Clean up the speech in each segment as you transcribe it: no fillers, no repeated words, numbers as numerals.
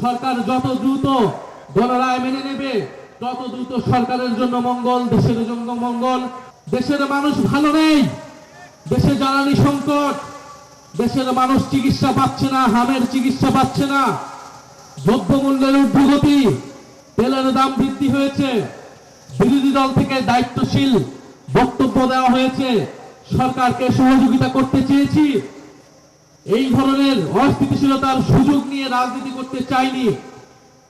সরকার যত দ্রুত গণরায় মেনে নেবে তত দ্রুত সরকারের জন্য মঙ্গল, দেশের জন্য মঙ্গল। দেশের মানুষ ভালো নেই, দেশে জ্বালানি সংকট, দেশের মানুষ চিকিৎসা পাচ্ছে না, হামের চিকিৎসা পাচ্ছে না, দ্রব্যমূল্যের ঊর্ধ্বগতি, তেলের দাম বৃদ্ধি হয়েছে। বিরোধী দল থেকে দায়িত্বশীল বক্তব্য দেওয়া হয়েছে, সরকারকে সহযোগিতা করতে চেয়েছি। এই ধরনের অস্থিতিশীলতার সুযোগ নিয়ে রাজনীতি করতে চাইনি,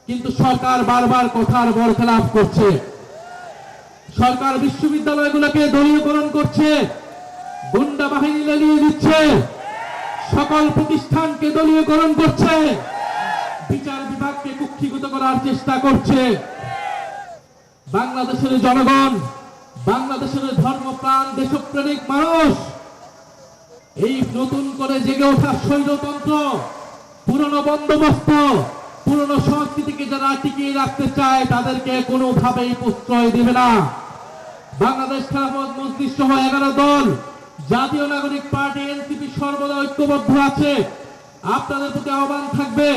কিন্তু সরকার বারবার কথার বরখেলাপ করছে। সরকার বিশ্ববিদ্যালয়গুলোকে দলীয়করণ করছে, গুন্ডা বাহিনী লেলিয়ে দিচ্ছে, সকল প্রতিষ্ঠানকে দলীয়করণ করছে, বিচার বিভাগকে কুক্ষিগত করার চেষ্টা করছে। বাংলাদেশের জনগণ, বাংলাদেশের ধর্মপ্রাণ দেশপ্রেমিক মানুষ এই নতুন করে জেগে ওঠা স্বৈরতন্ত্র, পুরনো বন্দোবস্ত, পুরনো সংস্কৃতিকে যারা টিকিয়ে রাখতে চায় তাদেরকে কোনোভাবেই প্রশ্রয় দেবে না। বাংলাদেশ খেলাফত মজলিস সহ 11 দল, জাতীয় নাগরিক পার্টি এনসিপি সর্বদা ঐক্যবদ্ধ আছে। আপনাদের প্রতি আহ্বান থাকবে,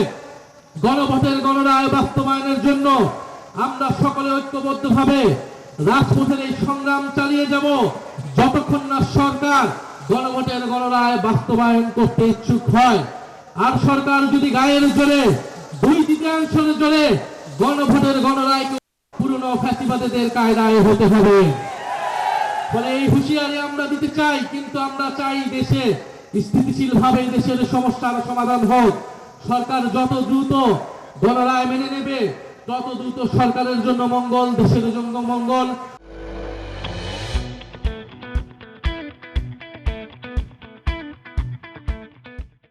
গণভোটের গণরায় বাস্তবায়নের জন্য আমরা সকলে ঐক্যবদ্ধভাবে রাজপথের এই সংগ্রাম চালিয়ে যাব যতক্ষণ না সরকার গণভোটের গণরায় বাস্তবায়ন করতে ইচ্ছুক হয়। আর সরকার যদি গায়ের জোরে, 2/3 জোরে গণভোটের গণরায়কে পুরনো ফ্যাসিবাদীদের কায়দায় হতে হবে। ফলে এই হুঁশিয়ারি আমরা দিতে চাই, কিন্তু আমরা চাই দেশে স্থিতিশীল ভাবে দেশের সমস্যার সমাধান হোক। সরকার যত দ্রুত গণরায় মেনে নেবে তত দ্রুত সরকারের জন্য মঙ্গল, দেশের জন্য মঙ্গল।